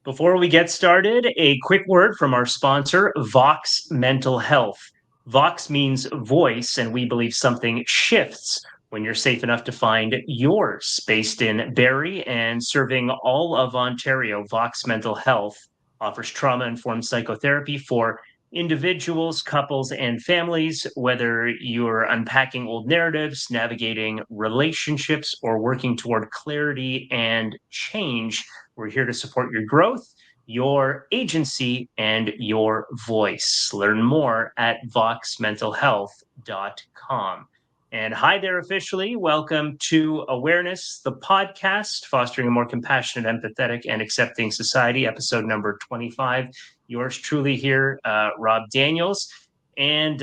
Before we get started, a quick word from our sponsor, Vox Mental Health. Vox means voice, and we believe something shifts when you're safe enough to find yours. Based in Barrie and serving all of Ontario, Vox Mental Health offers trauma-informed psychotherapy for individuals, couples, and families, whether you're unpacking old narratives, navigating relationships, or working toward clarity and change. We're here to support your growth, your agency, and your voice. Learn more at voxmentalhealth.com. And hi there, officially. Welcome to Awareness, the podcast, fostering a more compassionate, empathetic, and accepting society, episode number 25. Yours truly here, Rob Daniels, and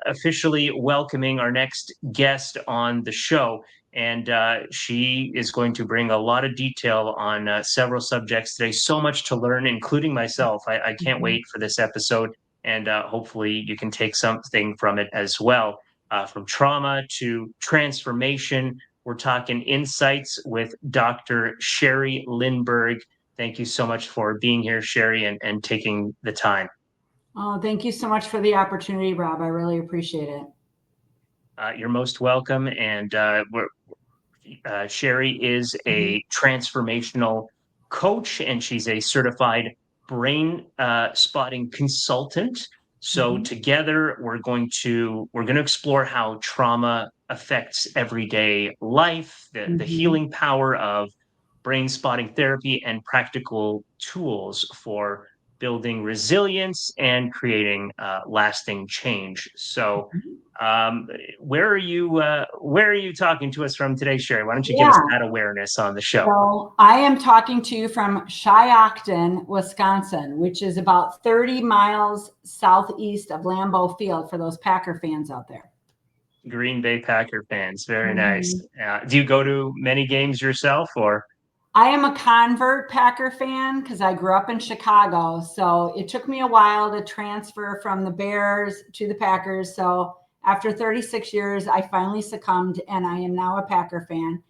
officially welcoming our next guest on the show. And she is going to bring a lot of detail on several subjects today. So much to learn, including myself. I can't wait for this episode, and hopefully you can take something from it as well. From trauma to transformation, we're talking insights with Dr. Cherie Lindberg. Thank you so much for being here, Cherie, and taking the time. Oh, thank you so much for the opportunity, Rob. I really appreciate it. You're most welcome. And Cherie is a transformational coach, and she's a certified brain spotting consultant. So together we're going to explore how trauma affects everyday life, the healing power of brain spotting therapy, and practical tools for building resilience and creating lasting change. So where are you talking to us from today, Cherie? Why don't you give us that awareness on the show? So I am talking to you from Shiocton, Wisconsin, which is about 30 miles southeast of Lambeau Field for those Packer fans out there. Green Bay Packer fans. Very nice. Do you go to many games yourself, or? I am a convert Packer fan because I grew up in Chicago. So it took me a while to transfer from the Bears to the Packers. So after 36 years, I finally succumbed, and I am now a Packer fan.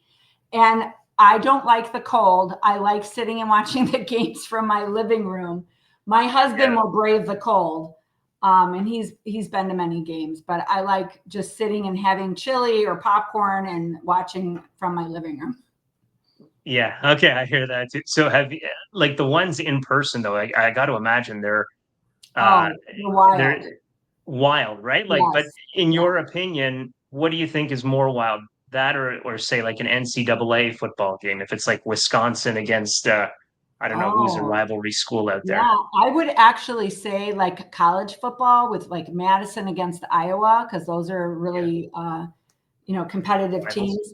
And I don't like the cold. I like sitting and watching the games from my living room. My husband will brave the cold, and he's been to many games. But I like just sitting and having chili or popcorn and watching from my living room. Yeah. Okay. I hear that too. So have you, like the ones in person though, I got to imagine they're wild. They're wild, right? Like, but in your opinion, what do you think is more wild? That or say like an NCAA football game, if it's like Wisconsin against I don't know who's a rivalry school out there. Yeah, I would actually say like college football with like Madison against Iowa, because those are really competitive teams.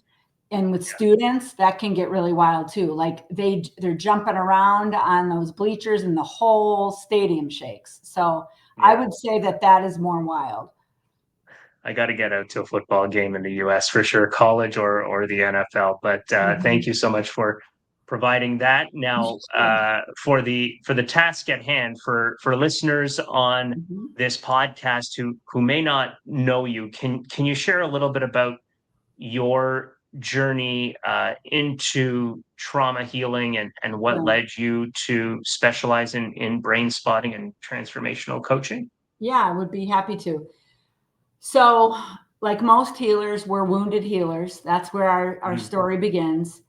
And with students, that can get really wild too. Like they're jumping around on those bleachers and the whole stadium shakes. So I would say that is more wild. I got to get out to a football game in the US for sure, college or the NFL. But thank you so much for providing that. Now, for the task at hand, for listeners on this podcast who may not know you, can you share a little bit about your journey into trauma healing and what led you to specialize in brain spotting and transformational coaching? Yeah, I would be happy to. So, like most healers, we're wounded healers. That's where our story begins.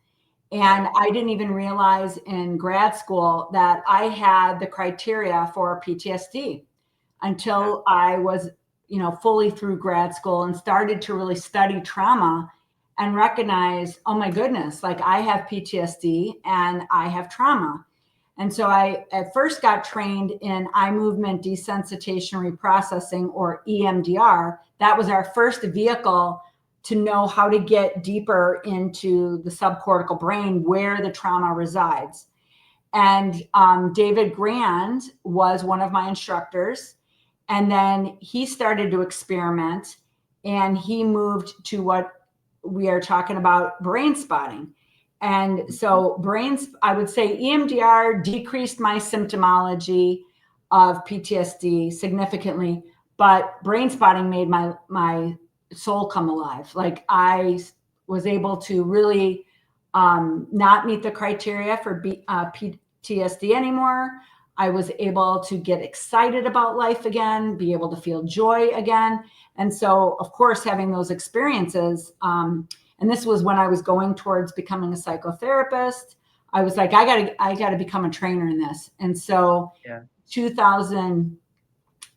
And I didn't even realize in grad school that I had the criteria for PTSD until I was, fully through grad school and started to really study trauma and recognize, oh my goodness, like I have PTSD and I have trauma. And so I at first got trained in eye movement desensitization reprocessing, or EMDR. That was our first vehicle to know how to get deeper into the subcortical brain where the trauma resides. And David Grand was one of my instructors. And then he started to experiment, and he moved to what we are talking about, brain spotting. And so I would say EMDR decreased my symptomology of PTSD significantly, but brain spotting made my soul come alive. Like I was able to really not meet the criteria for PTSD anymore. I was able to get excited about life again, be able to feel joy again. And so, of course, having those experiences, and this was when I was going towards becoming a psychotherapist, I was like, I gotta become a trainer in this. And so 2010,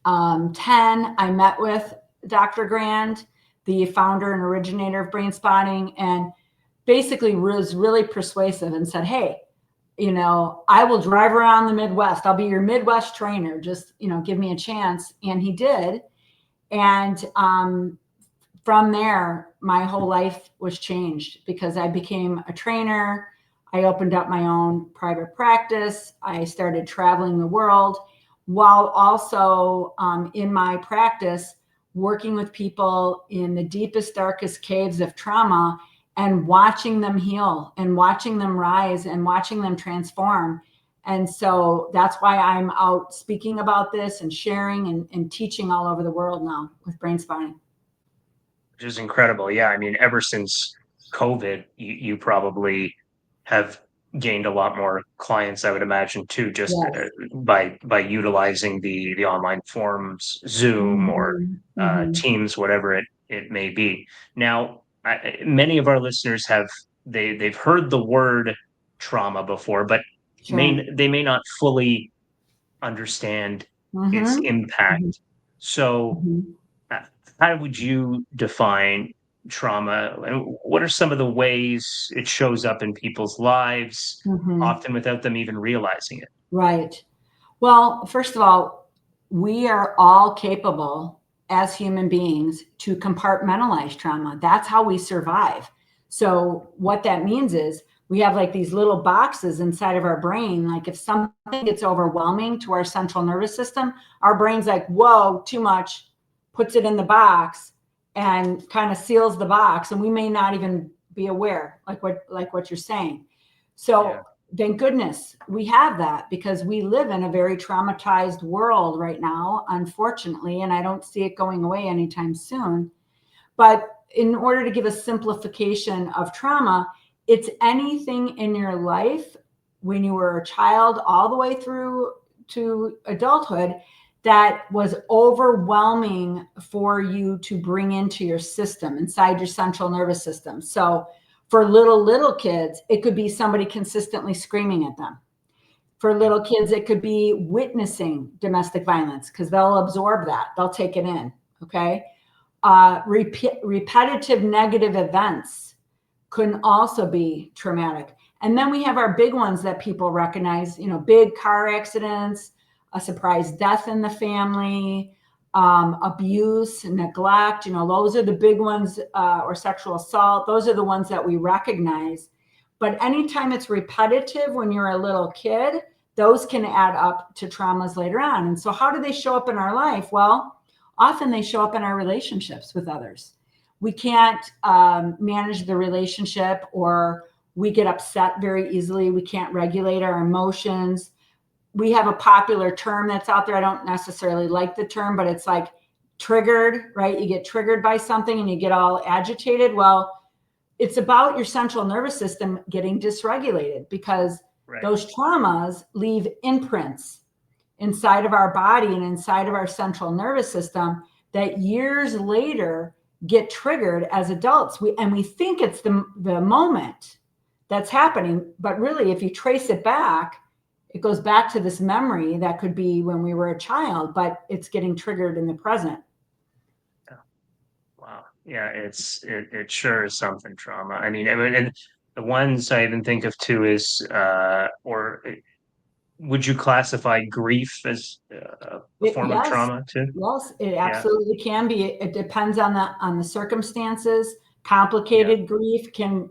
I met with Dr. Grand, the founder and originator of brain spotting, and basically was really persuasive and said, hey, I will drive around the Midwest. I'll be your Midwest trainer. Just, give me a chance. And he did. And from there, my whole life was changed because I became a trainer. I opened up my own private practice. I started traveling the world while also in my practice, working with people in the deepest, darkest caves of trauma and watching them heal and watching them rise and watching them transform. And so that's why I'm out speaking about this and sharing and teaching all over the world now with brain spotting. Which is incredible. Yeah. I mean, ever since COVID, you probably have gained a lot more clients, I would imagine, too, just Yes. by utilizing the online forums, Zoom or Teams, whatever it may be. Now, many of our listeners they've heard the word trauma before, but they may not fully understand its impact. So, how would you define trauma, and what are some of the ways it shows up in people's lives, often without them even realizing it? Right. Well, first of all, we are all capable as human beings to compartmentalize trauma. That's how we survive. So what that means is we have like these little boxes inside of our brain. Like if something gets overwhelming to our central nervous system, our brain's like, whoa, too much, puts it in the box and kind of seals the box. And we may not even be aware, like what you're saying. So thank goodness we have that, because we live in a very traumatized world right now, unfortunately, and I don't see it going away anytime soon. But in order to give a simplification of trauma, it's anything in your life when you were a child all the way through to adulthood that was overwhelming for you to bring into your system, inside your central nervous system. So for little kids, it could be somebody consistently screaming at them. For little kids, it could be witnessing domestic violence because they'll absorb that. They'll take it in, okay? Repetitive negative events can also be traumatic. And then we have our big ones that people recognize, big car accidents, a surprise death in the family, abuse, neglect, those are the big ones, or sexual assault. Those are the ones that we recognize. But anytime it's repetitive when you're a little kid, those can add up to traumas later on. And so how do they show up in our life? Well, often they show up in our relationships with others. We can't manage the relationship, or we get upset very easily. We can't regulate our emotions. We have a popular term that's out there. I don't necessarily like the term, but it's like triggered, right? You get triggered by something and you get all agitated. Well, it's about your central nervous system getting dysregulated, because those traumas leave imprints inside of our body and inside of our central nervous system that years later get triggered as adults. We think it's the moment that's happening, but really, if you trace it back, it goes back to this memory that could be when we were a child, but it's getting triggered in the present. Wow. Yeah, it sure is something, trauma. I mean, and the ones I even think of too is, or would you classify grief as a form of trauma too? Yes, it absolutely can be. It depends on the circumstances. Complicated grief can,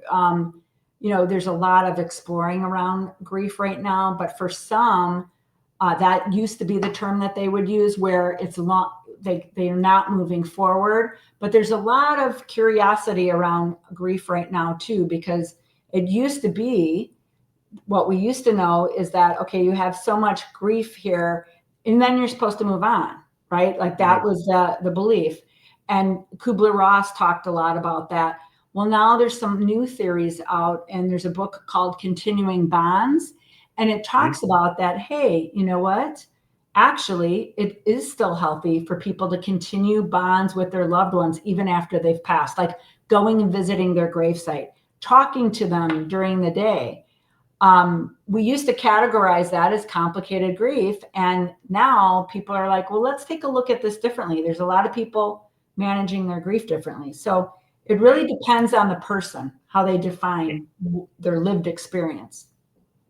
there's a lot of exploring around grief right now, but for some, that used to be the term that they would use, where it's they are not moving forward. But there's a lot of curiosity around grief right now too, because it used to be, what we used to know is that, okay, you have so much grief here, and then you're supposed to move on, right? Like that was the belief. And Kubler-Ross talked a lot about that. Well, now there's some new theories out, and there's a book called Continuing Bonds. And it talks about that, hey, you know what? Actually, it is still healthy for people to continue bonds with their loved ones even after they've passed, like going and visiting their gravesite, talking to them during the day. We used to categorize that as complicated grief. And now people are like, well, let's take a look at this differently. There's a lot of people managing their grief differently. So it really depends on the person, how they define their lived experience.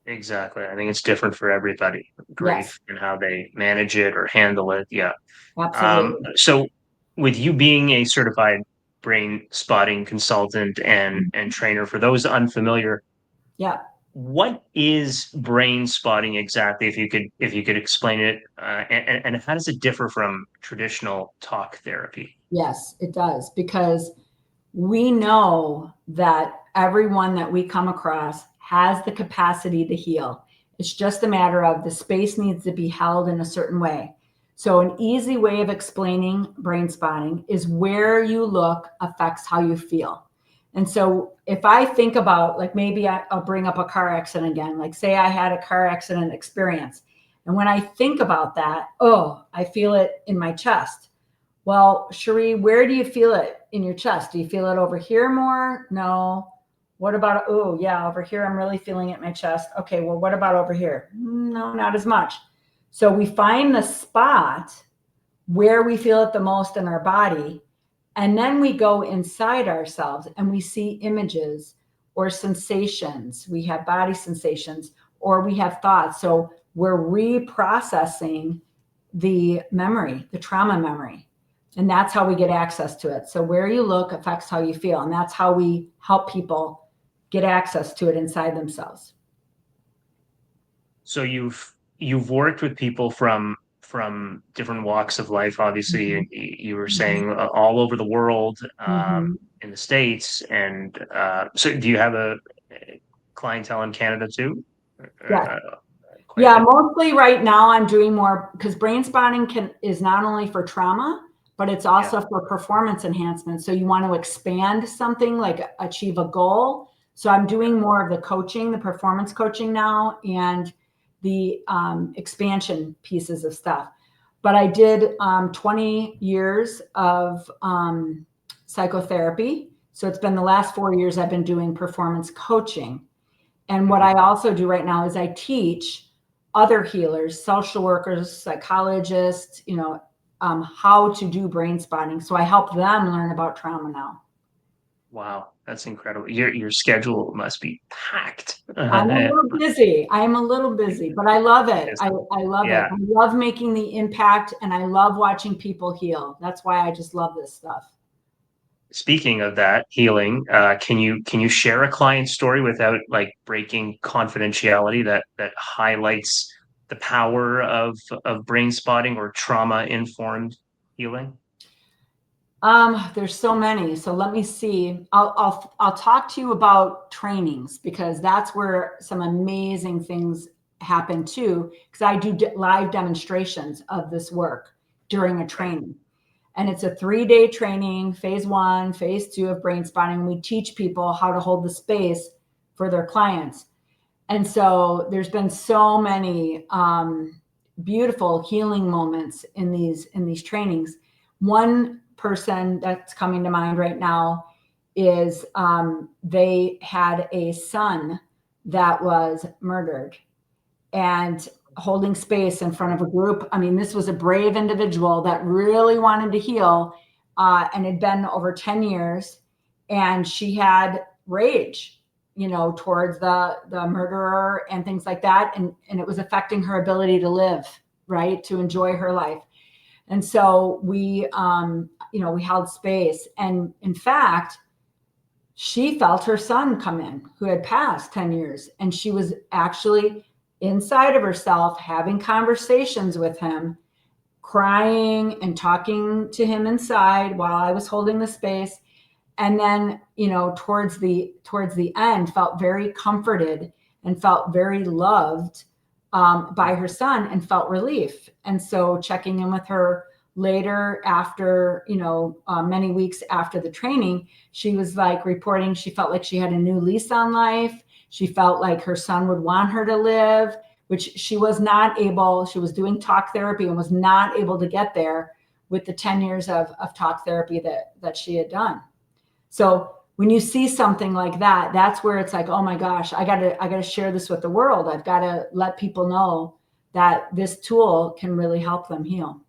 Exactly. I think it's different for everybody, Yes, grief and how they manage it or handle it. Yeah. absolutely. So with you being a certified brain spotting consultant and trainer, for those unfamiliar, Yeah. what is brain spotting exactly? If you could explain it, and how does it differ from traditional talk therapy? Yes, it does. Because we know that everyone that we come across has the capacity to heal. It's just a matter of the space needs to be held in a certain way. So, an easy way of explaining brain spotting is where you look affects how you feel. And so, if I think about, like, maybe I'll bring up a car accident again, like, say I had a car accident experience. And when I think about that, oh, I feel it in my chest. Well, Cherie, where do you feel it in your chest? Do you feel it over here more? No. What about, oh, yeah, over here, I'm really feeling it in my chest. Okay, well, what about over here? No, not as much. So we find the spot where we feel it the most in our body. And then we go inside ourselves and we see images or sensations. We have body sensations or we have thoughts. So we're reprocessing the memory, the trauma memory. And that's how we get access to it. So where you look affects how you feel. And that's how we help people get access to it inside themselves. So you've worked with people from different walks of life. Obviously, Mm-hmm. you were saying all over the world, Mm-hmm. in the States, and so do you have a clientele in Canada too? Yeah. Quite a Yeah, bit. mostly right now I'm doing more because brain spotting is not only for trauma, but it's Yeah. also for performance enhancement. So you want to expand something, like achieve a goal. So I'm doing more of the coaching, the performance coaching now, and the expansion pieces of stuff. But I did 20 years of psychotherapy. So it's been the last 4 years I've been doing performance coaching. And what Mhm. I also do right now is I teach other healers, social workers, psychologists, how to do brain spotting. So I help them learn about trauma now. Wow, that's incredible. Your schedule must be packed. I'm a little busy. I'm a little busy, but I love It it. is. I love it. Yeah. I love making the impact and I love watching people heal. That's why I just love this stuff. Speaking of that healing, can you share a client story without like breaking confidentiality that highlights the power of brain spotting or trauma informed healing? There's so many. So let me see. I'll talk to you about trainings because that's where some amazing things happen too. Because I do live demonstrations of this work during a Right. training, and it's a 3-day training. Phase 1, phase 2 of brain spotting. We teach people how to hold the space for their clients, and so there's been so many beautiful healing moments in these trainings. One person that's coming to mind right now is they had a son that was murdered and holding space in front of a group. I mean, this was a brave individual that really wanted to heal and had been over 10 years. And she had rage, towards the murderer and things like that. And it was affecting her ability to live, right, to enjoy her life. And so we held space. And in fact, she felt her son come in who had passed 10 years. And she was actually inside of herself having conversations with him, crying and talking to him inside while I was holding the space. And then, towards the end, felt very comforted and felt very loved by her son and felt relief. And so checking in with her later after, many weeks after the training, she was like reporting she felt like she had a new lease on life. She felt like her son would want her to live, which she was not able. She was doing talk therapy and was not able to get there with the 10 years of talk therapy that she had done. So when you see something like that, that's where it's like, oh my gosh, I gotta share this with the world. I've got to let people know that this tool can really help them heal.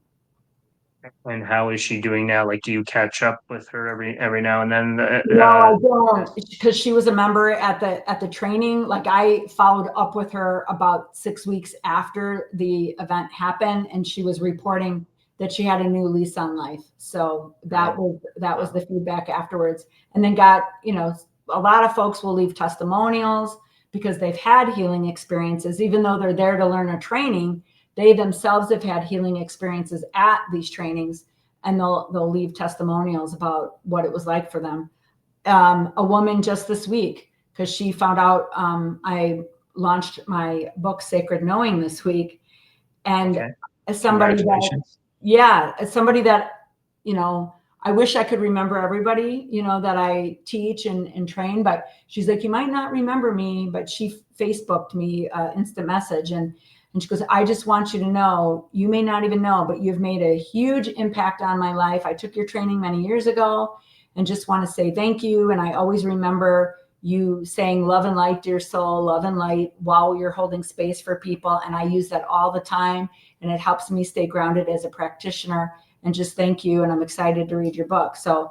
And how is she doing now? Like, do you catch up with her every now and then? No, I don't, because she was a member at the training. Like, I followed up with her about 6 weeks after the event happened, and she was reporting that she had a new lease on life. So that was the feedback afterwards. And then a lot of folks will leave testimonials because they've had healing experiences, even though they're there to learn a training. They themselves have had healing experiences at these trainings, and they'll leave testimonials about what it was like for them. A woman just this week, because she found out I launched my book Sacred Knowing this week, and as somebody that I wish I could remember everybody that I teach and train, but she's like, you might not remember me, but she Facebooked me instant message, and she goes, I just want you to know, you may not even know, but you've made a huge impact on my life. I took your training many years ago and just want to say thank you. And I always remember you saying love and light, dear soul, love and light, while you're holding space for people. And I use that all the time. And it helps me stay grounded as a practitioner. And just thank you. And I'm excited to read your book. So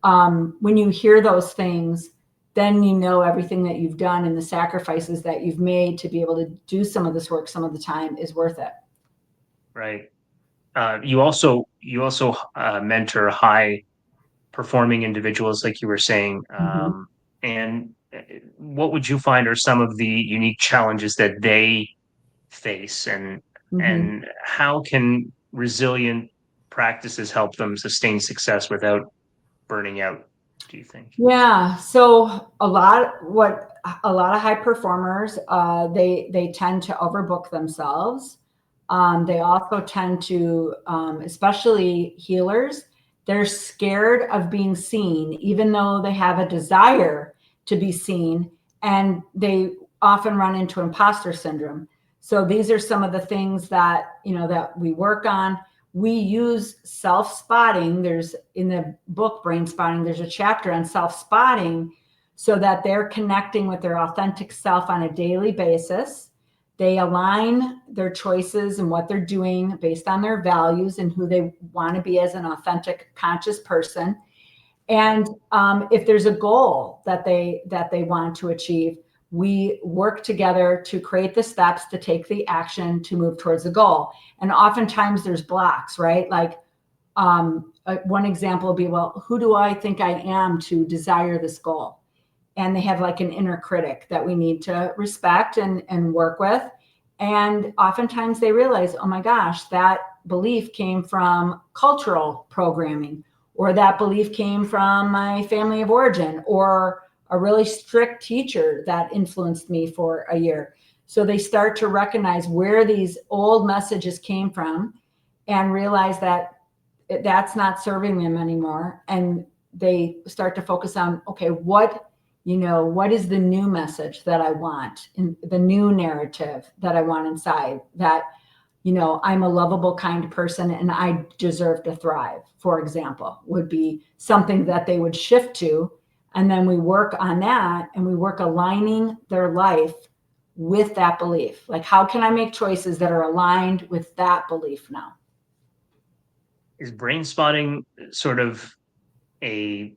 when you hear those things, then you know everything that you've done and the sacrifices that you've made to be able to do some of this work some of the time is worth it. Right. You also mentor high performing individuals, like you were saying. And what would you find are some of the unique challenges that they face, and how can resilient practices help them sustain success without burning out, do you think? Yeah. So a lot of high performers, they tend to overbook themselves. They also tend to, especially healers, they're scared of being seen, even though they have a desire to be seen, and they often run into imposter syndrome. So these are some of the things that we work on. We use self-spotting. There's, in the book Brainspotting, there's a chapter on self-spotting, so that they're connecting with their authentic self on a daily basis. They align their choices and what they're doing based on their values and who they want to be as an authentic, conscious person. And if there's a goal that they want to achieve, we work together to create the steps to take the action to move towards the goal. And oftentimes there's blocks, right? Like one example would be, well, who do I think I am to desire this goal? And they have like an inner critic that we need to respect and work with. And oftentimes they realize, oh my gosh, that belief came from cultural programming, or that belief came from my family of origin, or a really strict teacher that influenced me for a year. So they start to recognize where these old messages came from and realize that that's not serving them anymore. And they start to focus on, okay, what is the new message that I want, in the new narrative that I want inside, that, I'm a lovable, kind person and I deserve to thrive, for example, would be something that they would shift to. And then we work on that, and we work aligning their life with that belief. Like, how can I make choices that are aligned with that belief now? Is brain spotting sort of a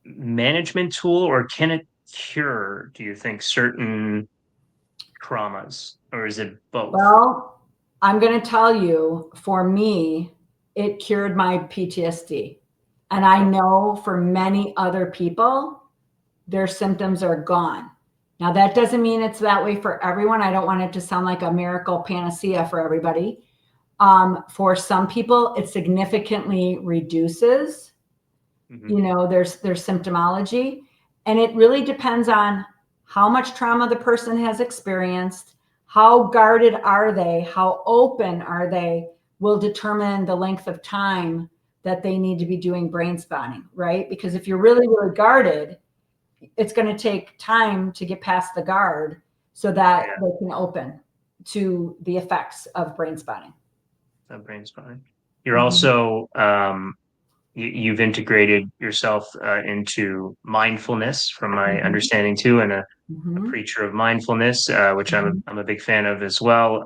management tool, or can it cure, do you think, certain traumas, or is it both? Well, I'm going to tell you, for me, it cured my PTSD. And I know for many other people, their symptoms are gone. Now, that doesn't mean it's that way for everyone. I don't want it to sound like a miracle panacea for everybody. For some people, it significantly reduces, their symptomology. And it really depends on how much trauma the person has experienced, how guarded are they, how open are they, will determine the length of time that they need to be doing brain spotting, right? Because if you're really, really guarded, it's going to take time to get past the guard so that they can open to the effects of brain spotting. You're also, you've integrated yourself into mindfulness, from my understanding too, and a preacher of mindfulness, which I'm a big fan of as well.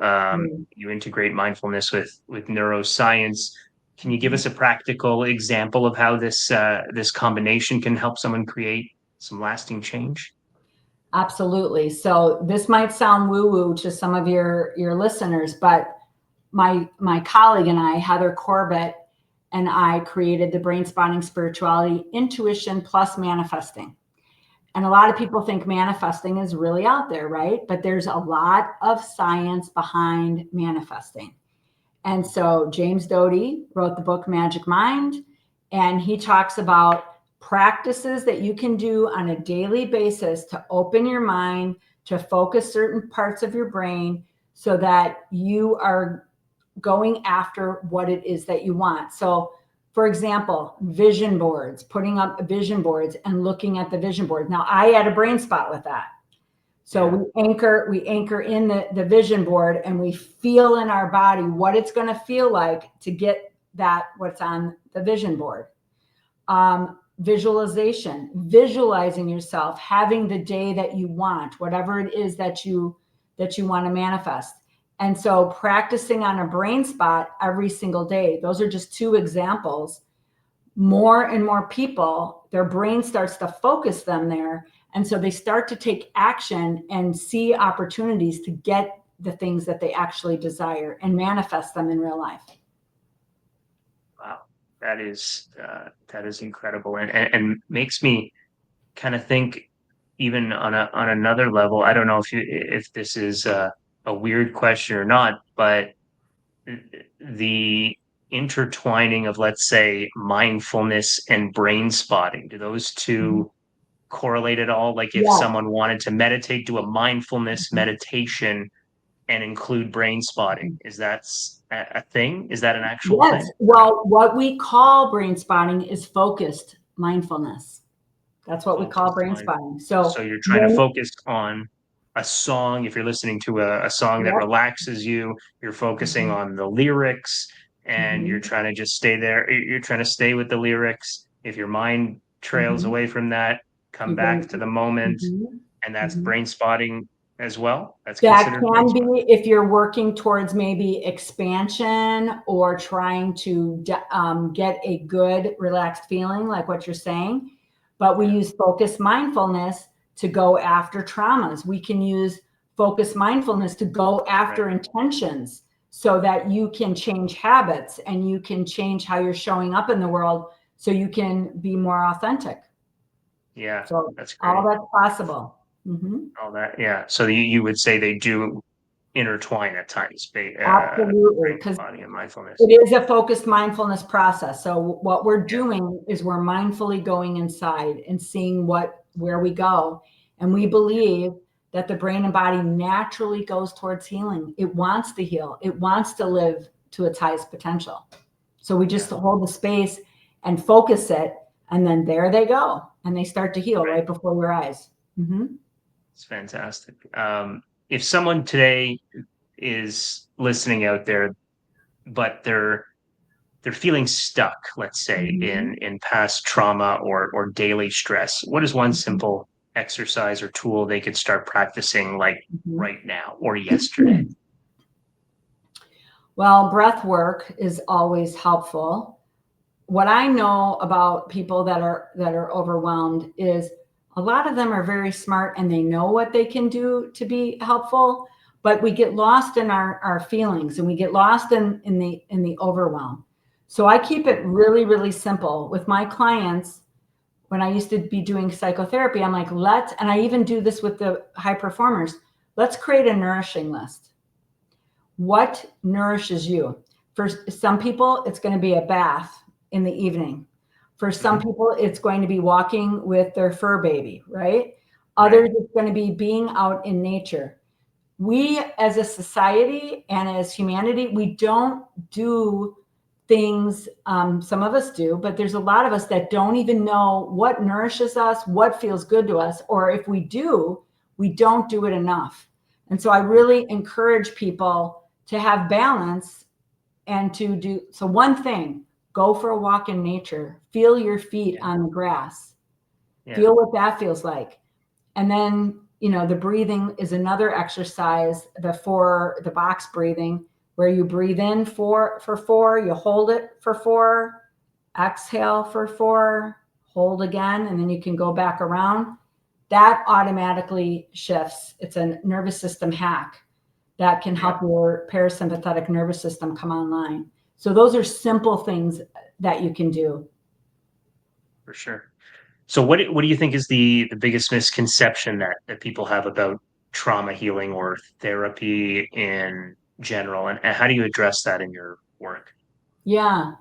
You integrate mindfulness with neuroscience. Can you give us a practical example of how this combination can help someone create some lasting change? Absolutely. So this might sound woo-woo to some of your listeners, but my colleague and I, Heather Corbett, and I created the Brain Spotting Spirituality Intuition Plus Manifesting. And a lot of people think manifesting is really out there, right? But there's a lot of science behind manifesting. And so James Doty wrote the book Magic Mind, and he talks about practices that you can do on a daily basis to open your mind, to focus certain parts of your brain so that you are going after what it is that you want. So, for example, vision boards, putting up vision boards and looking at the vision board. Now, I had a brain spot with that. So we anchor in the vision board, and we feel in our body what it's going to feel like to get that, what's on the vision board. Visualization, visualizing yourself having the day that you want, whatever it is that you want to manifest. And so practicing on a brain spot every single day, those are just two examples. More and more people, their brain starts to focus them there. And so they start to take action and see opportunities to get the things that they actually desire and manifest them in real life. Wow, that is incredible, and makes me kind of think, even on another level. I don't know if this is a weird question or not, but the intertwining of, let's say, mindfulness and brain spotting, do those two correlate at all? Like, if someone wanted to meditate, do a mindfulness meditation and include brain spotting, is that a thing? Is that an actual thing? Well, what we call brain spotting is focused mindfulness. That's what we call brain spotting. So you're trying to focus on a song. If you're listening to a song that relaxes you, you're focusing on the lyrics, and you're trying to just stay there. You're trying to stay with the lyrics. If your mind trails away from that, come back to the moment. And that's brain spotting as well. That's that considered can be if you're working towards maybe expansion or trying to get a good relaxed feeling, like what you're saying. But we use focused mindfulness to go after traumas. We can use focused mindfulness to go after intentions so that you can change habits and you can change how you're showing up in the world so you can be more authentic. Yeah, so that's great. All that's possible. All that, yeah. So you would say they do intertwine at times. Absolutely, because body and mindfulness. it is a focused mindfulness process. So what we're doing is we're mindfully going inside and seeing where we go. And we believe that the brain and body naturally goes towards healing. It wants to heal. It wants to live to its highest potential. So we just hold the space and focus it, and then there they go. And they start to heal right before your eyes. It's fantastic. If someone today is listening out there, but they're feeling stuck, let's say, in past trauma or daily stress, what is one simple exercise or tool they could start practicing, like right now or yesterday? Well, breath work is always helpful. What I know about people that are overwhelmed is a lot of them are very smart and they know what they can do to be helpful, but we get lost in our feelings and we get lost in the overwhelm. So I keep it really, really simple with my clients. When I used to be doing psychotherapy, I'm like, and I even do this with the high performers, let's create a nourishing list. What nourishes you? For some people, it's going to be a bath in the evening. For some people, it's going to be walking with their fur baby, right? Others, it's going to be being out in nature. We as a society and as humanity, we don't do things. Some of us do, but there's a lot of us that don't even know what nourishes us, what feels good to us, or if we do, we don't do it enough. And so I really encourage people to have balance and to do. So one thing, go for a walk in nature, feel your feet on the grass, feel what that feels like. And then, the breathing is another exercise, the box breathing, where you breathe in for 4, you hold it for 4, exhale for 4, hold again, and then you can go back around. That automatically shifts. It's a nervous system hack that can help your parasympathetic nervous system come online. So those are simple things that you can do. For sure. So what do you think is the biggest misconception that people have about trauma healing or therapy in general, and how do you address that in your work? Yeah.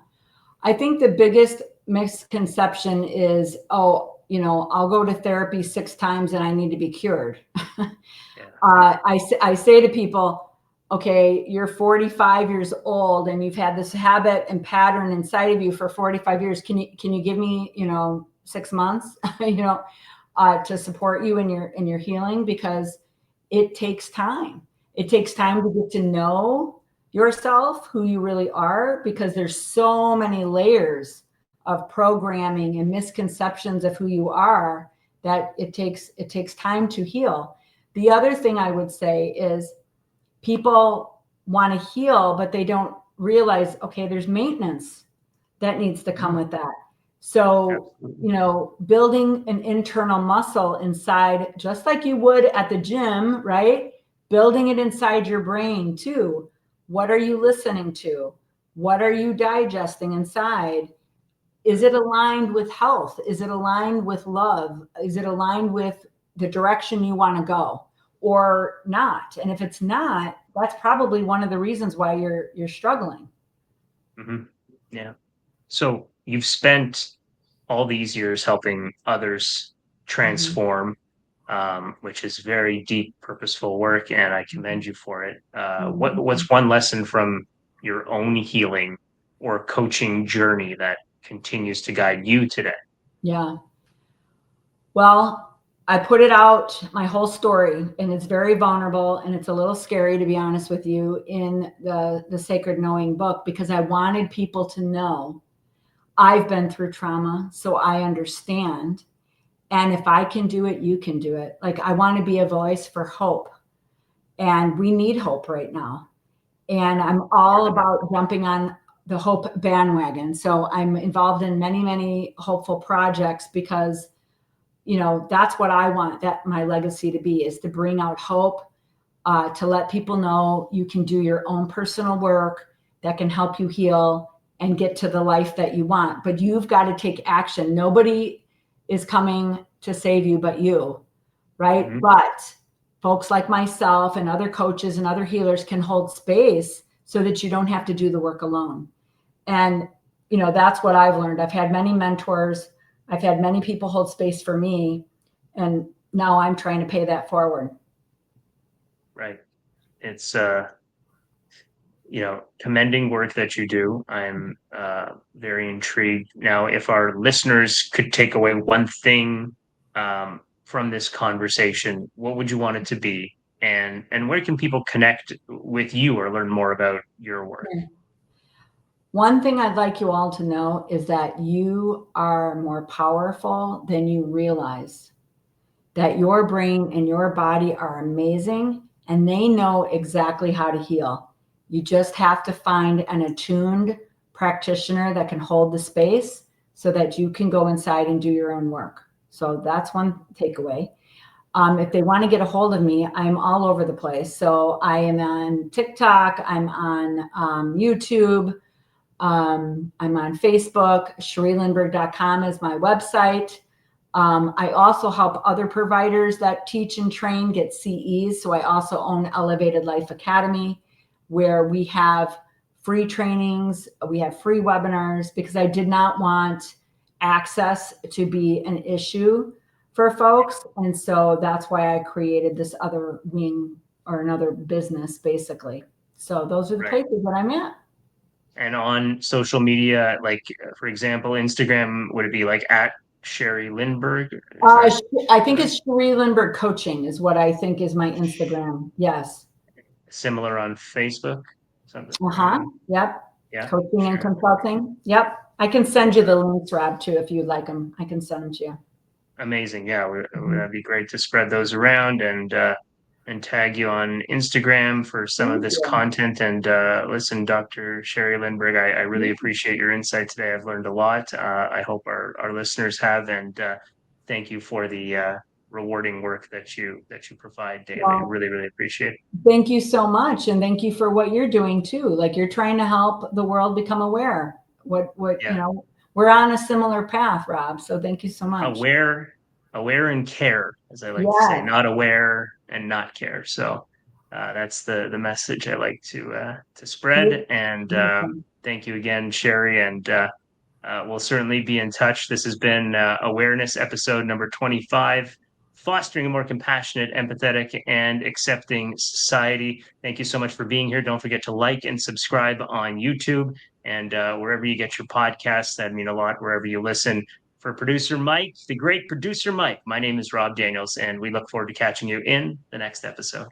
I think the biggest misconception is, I'll go to therapy 6 times and I need to be cured. I say to people, okay, you're 45 years old and you've had this habit and pattern inside of you for 45 years. Can you give me, 6 months, to support you in your healing? Because it takes time. It takes time to get to know yourself, who you really are, because there's so many layers of programming and misconceptions of who you are that it takes time to heal. The other thing I would say is people want to heal, but they don't realize, okay, there's maintenance that needs to come with that. So, building an internal muscle inside, just like you would at the gym, right? Building it inside your brain too. What are you listening to? What are you digesting inside? Is it aligned with health? Is it aligned with love? Is it aligned with the direction you want to go or not? And if it's not, that's probably one of the reasons why you're struggling. Mm-hmm. Yeah. So you've spent all these years helping others transform, which is very deep, purposeful work, and I commend you for it. What's one lesson from your own healing or coaching journey that continues to guide you today? Yeah. Well, I put it out, my whole story, and it's very vulnerable and it's a little scary, to be honest with you, in the Sacred Knowing book, because I wanted people to know I've been through trauma, so I understand. And if I can do it, you can do it. Like, I want to be a voice for hope. And we need hope right now. And I'm all about jumping on the hope bandwagon. So I'm involved in many, many hopeful projects because, that's what I want that my legacy to be, is to bring out hope, to let people know you can do your own personal work that can help you heal and get to the life that you want. But you've got to take action. Nobody is coming to save you but you, right? Mm-hmm. But folks like myself and other coaches and other healers can hold space so that you don't have to do the work alone. And, that's what I've learned. I've had many mentors. I've had many people hold space for me. And now I'm trying to pay that forward. Right. It's, commending work that you do. I'm very intrigued. Now, if our listeners could take away one thing from this conversation, what would you want it to be? And where can people connect with you or learn more about your work? One thing I'd like you all to know is that you are more powerful than you realize, that your brain and your body are amazing and they know exactly how to heal. You just have to find an attuned practitioner that can hold the space so that you can go inside and do your own work. So that's one takeaway. If they want to get a hold of me, I'm all over the place. So I am on TikTok, I'm on YouTube, I'm on Facebook. CherieLindberg.com is my website. I also help other providers that teach and train get CEs. So I also own Elevated Life Academy, where we have free trainings, we have free webinars, because I did not want access to be an issue for folks. And so that's why I created this other wing, or another business, basically. So those are the places that I'm at. And on social media, like for example, Instagram, would it be like at Cherie Lindberg? Is that I think correct? it's Cherie Lindberg Coaching is what I think is my Instagram. Yes. Similar on Facebook? Something. Uh-huh. Yep. Yeah, Coaching and sure. consulting. Yep. I can send you the links, Rob, too, if you'd like them. I can send them to you. Amazing. Yeah, Mhm. that'd be great to spread those around and tag you on Instagram for some of Thank this you. content. And listen, Dr. Cherie Lindberg, I really appreciate your insight today. I've learned a lot. I hope our listeners have, and thank you for the rewarding work that you provide daily. Well, Really, really appreciate it. thank you so much. And thank you for what you're doing too. Like you're trying to help the world become aware. Yeah, We're on a similar path, Rob. So thank you so much. aware, aware and care, as I like to say, Yes. not aware and not care. So that's the message I like to spread. And Beautiful. thank you again, Cherie. And we'll certainly be in touch. This has been Awareness episode number 25, fostering a more compassionate, empathetic, and accepting society. Thank you so much for being here. Don't forget to like and subscribe on YouTube and wherever you get your podcasts. That'd mean a lot wherever you listen. For producer Mike, the great producer Mike, my name is Rob Daniels, and we look forward to catching you in the next episode.